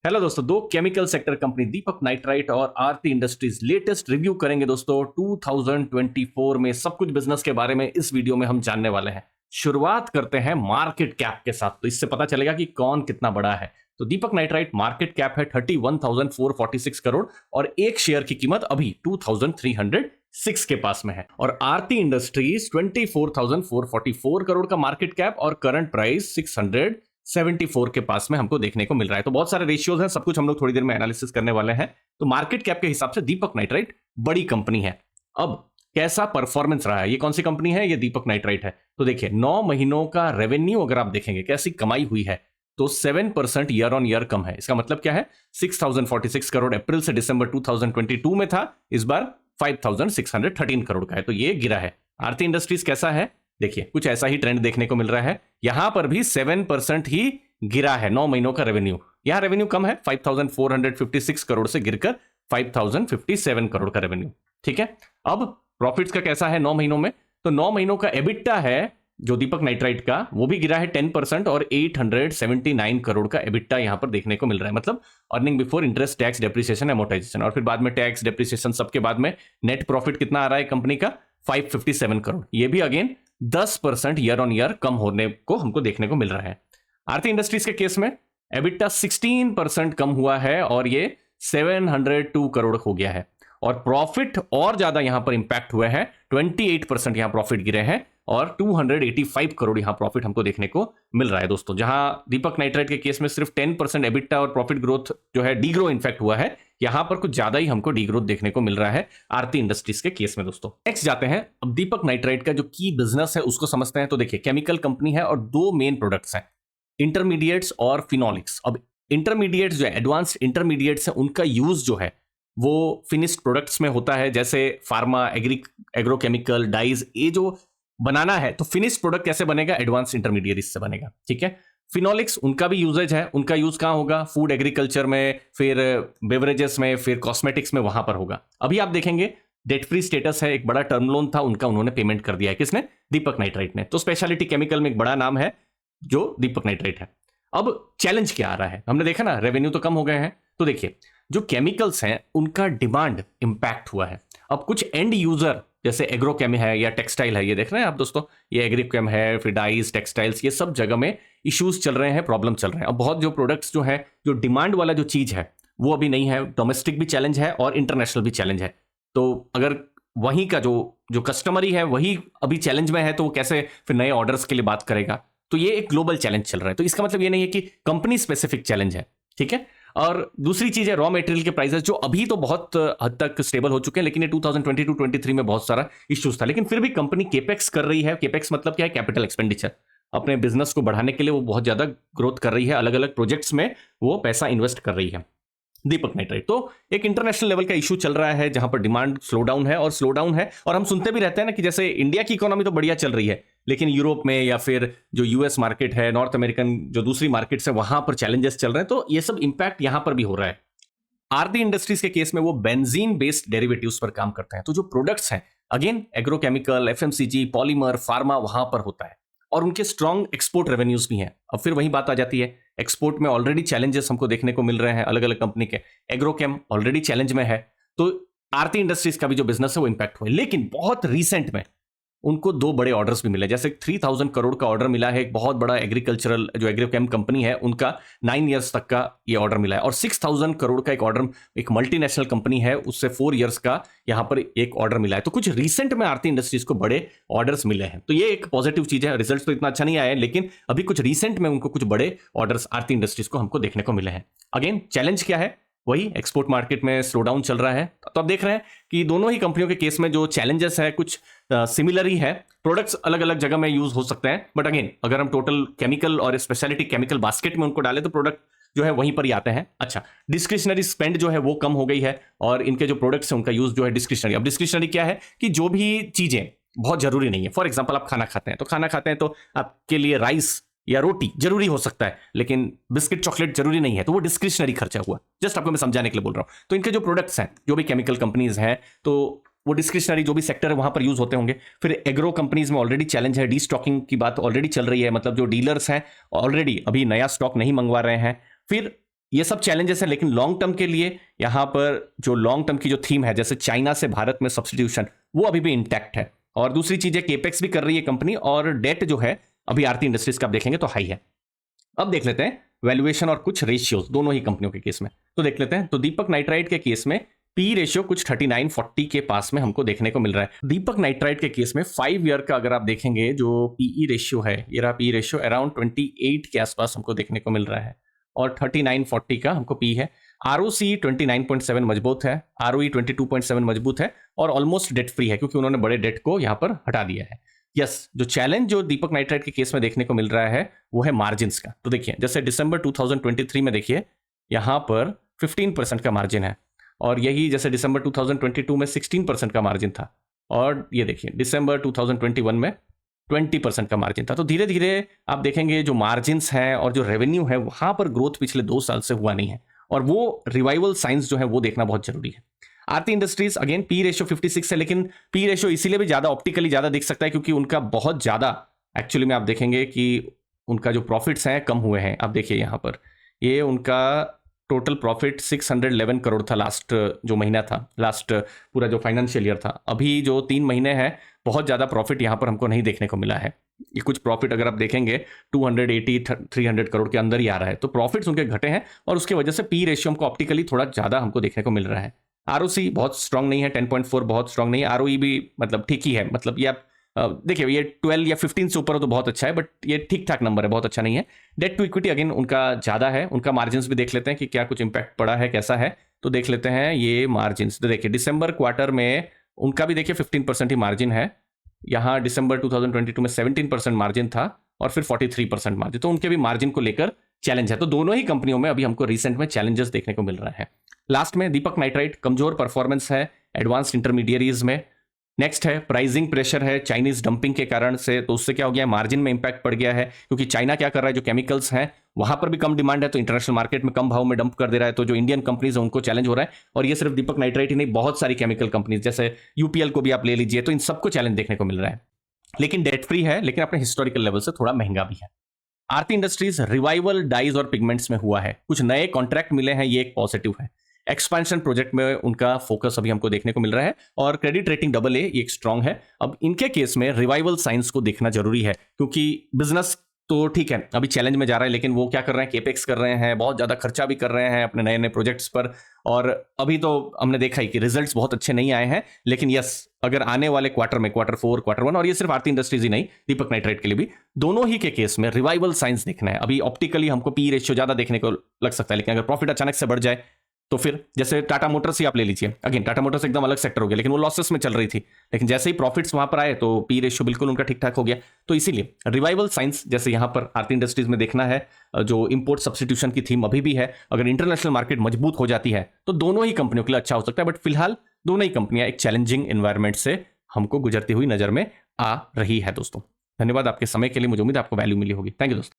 Hello दोस्तों, दो chemical sector company दीपक nitrite और आरती इंडस्ट्रीज लेटेस्ट रिव्यू करेंगे दोस्तों 2024 में। सब कुछ बिजनेस के बारे में इस वीडियो में हम जानने वाले हैं। शुरुआत करते हैं मार्केट कैप के साथ, तो इससे पता चलेगा कि कौन कितना बड़ा है। तो दीपक नाइट्राइट मार्केट कैप है 31,446 करोड़ और एक शेयर की कीमत अभी 2,306 के पास में है। और आरती इंडस्ट्रीज 24,444 करोड़ का मार्केट कैप और करंट प्राइस 674 के पास में हमको देखने को मिल रहा है। तो बहुत सारे रेशियोज हैं, सब कुछ हम लोग थोड़ी देर में एनालिसिस करने वाले हैं। तो मार्केट कैप के हिसाब से दीपक नाइट्राइट बड़ी कंपनी है। अब कैसा परफॉर्मेंस रहा है, ये कौन सी कंपनी है, ये दीपक नाइट्राइट है। तो देखिए 9 महीनों का रेवेन्यू अगर आप देखेंगे कैसी कमाई हुई है, तो 7% ईयर ऑन ईयर कम है। इसका मतलब क्या है, 6046 करोड़ अप्रैल से दिसंबर 2022 में था, इस बार 5613 करोड़ का है, तो ये गिरा है। आरती इंडस्ट्रीज कैसा है, देखिए कुछ ऐसा ही ट्रेंड देखने को मिल रहा है। यहां पर भी 7% ही गिरा है 9 महीनों का रेवेन्यू। यहां रेवेन्यू कम है, 5456 करोड़ से गिरकर 5057 करोड़ का रेवेन्यू। ठीक है, अब प्रॉफिट्स का कैसा है 9 महीनों में, तो 9 महीनों का एबिटा है जो दीपक नाइट्राइट का, वो भी गिरा है 10% और 879 करोड़ का एबिटा यहां पर देखने को मिल रहा है। मतलब earning before interest, tax, depreciation, amortisation और फिर बाद में टैक्स, डेप्रिसिएशन सबके बाद में नेट प्रॉफिट कितना आ रहा है कंपनी का, 557 करोड़। ये भी अगेन 10% ईयर ऑन ईयर कम होने को हमको देखने को मिल रहा है। आरती इंडस्ट्रीज के केस में एबिटा 16% कम हुआ है और ये 702 करोड़ हो गया है। और प्रॉफिट और ज्यादा यहां पर इंपैक्ट हुए हैं, 28% यहां प्रॉफिट गिरे हैं और 285 करोड़ यहां प्रॉफिट हमको देखने को मिल रहा है दोस्तों। जहां दीपक नाइट्राइट के केस में सिर्फ 10% एबिटा और प्रॉफिट ग्रोथ जो है डीग्रो इन्फेक्ट हुआ है, यहां पर कुछ ज्यादा ही हमको डीग्रोथ देखने को मिल रहा है आरती इंडस्ट्रीज के केस में दोस्तों। नेक्स्ट जाते हैं, अब दीपक नाइट्राइट का जो की बिजनेस है उसको समझते हैं। तो देखिए केमिकल कंपनी है और दो मेन प्रोडक्ट्स हैं, इंटरमीडिएट्स और फिनोलिक्स। अब इंटरमीडिएट्स जो है, एडवांस्ड इंटरमीडिएट्स है, उनका यूज जो है वो फिनिश्ड प्रोडक्ट्स में होता है, जैसे फार्मा, एग्रोकेमिकल, डाइज। ये जो बनाना है तो फिनिश्ड प्रोडक्ट कैसे बनेगा, एडवांस इंटरमीडिएट से बनेगा। ठीक है, फिनोलिक्स उनका भी यूजेज है, उनका यूज कहां होगा, फूड एग्रीकल्चर में, फिर बेवरेजेस में, फिर कॉस्मेटिक्स में, वहां पर होगा। अभी आप देखेंगे डेट फ्री स्टेटस है, एक बड़ा टर्म लोन था उनका, उन्होंने पेमेंट कर दिया है, किसने, दीपक नाइट्राइट ने। तो स्पेशलिटी केमिकल में एक बड़ा नाम है जो दीपक नाइट्राइट है। अब चैलेंज क्या आ रहा है, हमने देखा ना रेवेन्यू तो कम हो गए हैं, तो देखिए जो केमिकल्स हैं उनका डिमांड इंपैक्ट हुआ है। अब कुछ एंड यूजर जैसे एग्रोकेम है या टेक्सटाइल है, ये देख रहे हैं आप दोस्तों, ये एग्रीकेम है, फिर डाइज, टेक्सटाइल्स, ये सब जगह में इश्यूज चल रहे हैं, प्रॉब्लम चल रहे हैं। अब बहुत जो प्रोडक्ट्स जो है, जो डिमांड वाला जो चीज है वो अभी नहीं है, डोमेस्टिक भी चैलेंज है और इंटरनेशनल भी चैलेंज है। तो अगर वहीं का जो कस्टमर ही है वही अभी चैलेंज में है, तो वो कैसे फिर नए ऑर्डर्स के लिए बात करेगा। तो ये एक ग्लोबल चैलेंज चल रहा है। तो इसका मतलब ये नहीं है कि कंपनी स्पेसिफिक चैलेंज है। ठीक है, और दूसरी चीज है रॉ मटेरियल के प्राइसेस, जो अभी तो बहुत हद तक स्टेबल हो चुके हैं, लेकिन ये 2022-23 में बहुत सारा इश्यूज था। लेकिन फिर भी कंपनी केपेक्स कर रही है। केपेक्स मतलब क्या है, कैपिटल एक्सपेंडिचर। अपने बिजनेस को बढ़ाने के लिए वो बहुत ज्यादा ग्रोथ कर रही है, अलग अलग प्रोजेक्ट्स में वो पैसा इन्वेस्ट कर रही है दीपक नाइट्राइट। तो एक इंटरनेशनल लेवल का इशू चल रहा है जहां पर डिमांड स्लो डाउन है, और हम सुनते भी रहते हैं ना कि जैसे इंडिया की इकोनॉमी तो बढ़िया चल रही है, लेकिन यूरोप में या फिर जो यूएस मार्केट है, नॉर्थ अमेरिकन जो दूसरी मार्केट्स है, वहां पर चैलेंजेस चल रहे हैं। तो ये सब इंपैक्ट यहां पर भी हो रहा है। आरती इंडस्ट्रीज के केस में वो बेंजीन बेस्ड डेरिवेटिव्स पर काम करते हैं। तो जो प्रोडक्ट्स हैं, again agrochemical, FMCG, polymer, pharma, वहां पर होता है और उनके स्ट्रॉन्ग एक्सपोर्ट रेवेन्यूज भी हैं। अब फिर वही बात आ जाती है, एक्सपोर्ट में ऑलरेडी चैलेंजेस हमको देखने को मिल रहे हैं अलग अलग कंपनी के। एग्रोकेम ऑलरेडी चैलेंज में है, तो आरती इंडस्ट्रीज का भी जो बिजनेस है वो इंपैक्ट हुआ है। लेकिन बहुत रिसेंट में उनको दो बड़े ऑर्डर्स भी मिले, जैसे 3000 करोड़ का ऑर्डर मिला है, एक बहुत बड़ा एग्रीकल्चरल जो एग्रोकेम कंपनी है उनका 9 इयर्स तक का ये ऑर्डर मिला है। और 6000 करोड़ का एक ऑर्डर एक मल्टीनेशनल कंपनी है, उससे 4 इयर्स का यहां पर एक ऑर्डर मिला है। तो कुछ रिसेंट में आरती इंडस्ट्रीज को बड़े ऑर्डर्स मिले हैं, तो ये एक पॉजिटिव चीज है। रिजल्ट तो इतना अच्छा नहीं आया है, लेकिन अभी कुछ रिसेंट में उनको कुछ बड़े ऑर्डर्स आरती इंडस्ट्रीज को हमको देखने को मिले हैं। अगेन चैलेंज क्या है, वही एक्सपोर्ट मार्केट में स्लो डाउन चल रहा है। तो आप देख रहे हैं कि दोनों ही कंपनियों के केस में जो चैलेंजेस है कुछ सिमिलर ही है। प्रोडक्ट्स अलग अलग जगह में यूज हो सकते हैं, बट अगेन अगर हम टोटल केमिकल और स्पेशलिटी केमिकल बास्केट में उनको डालें तो प्रोडक्ट जो है वहीं पर ही आते हैं। अच्छा, डिस्क्रिशनरी स्पेंड जो है वो कम हो गई है और इनके जो प्रोडक्ट्स हैं उनका यूज जो है डिस्क्रिशनरी। अब डिस्क्रिशनरी क्या है कि जो भी चीजें बहुत जरूरी नहीं है, फॉर एग्जाम्पल आप खाना खाते हैं तो आपके लिए राइस या रोटी जरूरी हो सकता है, लेकिन बिस्किट चॉकलेट जरूरी नहीं है, तो वो डिस्क्रिशनरी खर्चा हुआ। जस्ट आपको मैं समझाने के लिए बोल रहा हूं। तो इनके जो प्रोडक्ट्स हैं, जो भी केमिकल कंपनीज हैं, तो वो डिस्क्रिशनरी जो भी सेक्टर है वहां पर यूज होते होंगे। फिर एग्रो कंपनीज में ऑलरेडी चैलेंज है, डी स्टॉकिंग की बात ऑलरेडी चल रही है, मतलब जो डीलर्स हैं ऑलरेडी अभी नया स्टॉक नहीं मंगवा रहे हैं। फिर ये सब चैलेंजेस हैं, लेकिन लॉन्ग टर्म के लिए यहाँ पर जो लॉन्ग टर्म की जो थीम है, जैसे चाइना से भारत में सब्स्टिट्यूशन, वो अभी भी इंटैक्ट है। और दूसरी चीज है, केपेक्स भी कर रही है कंपनी, और डेट जो है अभी आरती इंडस्ट्रीज का आप देखेंगे तो हाई है। अब देख लेते हैं वैल्यूएशन और कुछ रेशियोज दोनों ही कंपनियों के केस में, तो देख लेते हैं। तो दीपक नाइट्राइट के केस में पी रेशियो कुछ 39-40 के पास में हमको देखने को मिल रहा है। दीपक नाइट्राइट के केस में 5 ईयर का अगर आप देखेंगे जो पीई रेशियो है, ये रहा पी रेशियो, अराउंड 28 के आसपास हमको देखने को मिल रहा है, और 39-40 का हमको पी है। आरओसी 29.7 मजबूत है, आरओई 22.7 मजबूत है, और ऑलमोस्ट डेट फ्री है क्योंकि उन्होंने बड़े डेट को यहां पर हटा दिया है। यस, जो चैलेंज जो दीपक नाइट्राइट के केस में देखने को मिल रहा है वो है मार्जिन्स का। तो देखिए, जैसे दिसंबर 2023 में देखिए यहां पर 15% का मार्जिन है, और यही जैसे दिसंबर 2022 में 16% का मार्जिन था, और ये देखिए दिसंबर 2021 में 20% का मार्जिन था। तो धीरे धीरे आप देखेंगे जो मार्जिन्स हैं और जो रेवेन्यू है वहां पर ग्रोथ पिछले 2 साल से हुआ नहीं है, और वो रिवाइवल साइंस जो है वो देखना बहुत जरूरी है। आरती इंडस्ट्रीज अगेन पी रेशियो 56 है, लेकिन पी रेशियो इसीलिए भी ज्यादा ऑप्टिकली ज्यादा दिख सकता है क्योंकि उनका बहुत ज्यादा एक्चुअली में आप देखेंगे कि उनका जो प्रॉफिट्स हैं कम हुए हैं। आप देखिए यहां पर ये उनका टोटल प्रॉफिट 611 करोड़ था लास्ट जो महीना था, लास्ट पूरा जो फाइनेंशियल ईयर था। अभी जो 3 महीने हैं बहुत ज्यादा प्रॉफिट यहां पर हमको नहीं देखने को मिला है। ये कुछ प्रॉफिट अगर आप देखेंगे 280-300 करोड़ के अंदर ही आ रहा है, तो प्रॉफिट्स उनके घटे हैं, और उसकी वजह से पी रेशियो हमको ऑप्टिकली थोड़ा ज्यादा हमको देखने को मिल रहा है। आरओसी बहुत स्ट्रांग नहीं है, 10.4 बहुत स्ट्रांग नहीं है, आरओई भी मतलब ठीक ही है, मतलब ये आप देखिए ये 12 या 15 से ऊपर हो तो बहुत अच्छा है, बट ये ठीक ठाक नंबर है, बहुत अच्छा नहीं है। डेट टू इक्विटी अगेन उनका ज्यादा है। उनका मार्जिन्स भी देख लेते हैं कि क्या कुछ इंपैक्ट पड़ा है, कैसा है, तो देख लेते हैं ये मार्जिन्स। तो देखिए दिसंबर क्वार्टर में उनका भी देखिए 15% ही मार्जिन है, यहाँ दिसंबर 2022 में 17% मार्जिन था, और फिर 43% मार्जिन, तो उनके भी मार्जिन को लेकर चैलेंज है। तो दोनों ही कंपनियों में अभी हमको रिसेंट में चैलेंजेस देखने को मिल रहा है। लास्ट में दीपक नाइट्राइट कमजोर परफॉर्मेंस है एडवांस्ड इंटरमीडिएरीज में। नेक्स्ट है प्राइसिंग प्रेशर है चाइनीज डंपिंग के कारण से, तो उससे क्या हो गया, मार्जिन में इंपैक्ट पड़ गया है क्योंकि चाइना क्या कर रहा है, जो केमिकल्स हैं वहां पर भी कम डिमांड है, तो इंटरनेशनल मार्केट में कम भाव में डंप कर दे रहा है, तो जो इंडियन कंपनीज है उनको चैलेंज हो रहा है। और ये सिर्फ दीपक नाइट्राइट ही नहीं, बहुत सारी केमिकल कंपनीज जैसे यूपीएल को भी आप ले लीजिए, तो इन सबको चैलेंज देखने को मिल रहा है। लेकिन डेट फ्री है, लेकिन अपने हिस्टोरिकल लेवल से थोड़ा महंगा भी है। आरती इंडस्ट्रीज रिवाइवल डाइज और पिगमेंट्स में हुआ है, कुछ नए कॉन्ट्रैक्ट मिले हैं, ये एक पॉजिटिव है। एक्सपेंशन प्रोजेक्ट में उनका फोकस अभी हमको देखने को मिल रहा है, और क्रेडिट रेटिंग AA ये एक स्ट्रांग है। अब इनके केस में रिवाइवल साइंस को देखना जरूरी है क्योंकि बिजनेस तो ठीक है अभी चैलेंज में जा रहा है, लेकिन वो क्या कर रहे हैं, केपेक्स कर रहे हैं, बहुत ज्यादा खर्चा भी कर रहे हैं अपने नए नए प्रोजेक्ट्स पर, और अभी तो हमने देखा ही कि रिजल्ट्स बहुत अच्छे नहीं आए हैं। लेकिन यस, अगर आने वाले क्वार्टर में Q4 Q1, और ये सिर्फ आरती इंडस्ट्रीज ही नहीं, दीपक नाइट्राइट के लिए भी, दोनों ही के केस में रिवाइवल साइंस देखना है। अभी ऑप्टिकली हमको पी रेशियो ज्यादा देखने को लग सकता है, लेकिन अगर प्रॉफिट अचानक से बढ़ जाए तो फिर जैसे टाटा मोटर्स ही आप ले लीजिए, अगेन टाटा मोटर्स एकदम अलग सेक्टर हो गया, लेकिन वो लॉसेस में चल रही थी, लेकिन जैसे ही प्रॉफिट्स वहां पर आए तो पी रेशियो बिल्कुल उनका ठीक ठाक हो गया। तो इसीलिए रिवाइवल साइंस जैसे यहां पर आरती इंडस्ट्रीज में देखना है, जो इंपोर्ट सब्स्टिट्यूशन की थीम अभी भी है, अगर इंटरनेशनल मार्केट मजबूत हो जाती है तो दोनों ही कंपनियों के लिए अच्छा हो सकता है। बट फिलहाल दोनों ही कंपनियां एक चैलेंजिंग एनवायरमेंट से हमको गुजरती हुई नजर में आ रही है। दोस्तों धन्यवाद आपके समय के लिए, मुझे उम्मीद है आपको वैल्यू मिली होगी। थैंक यू दोस्तों।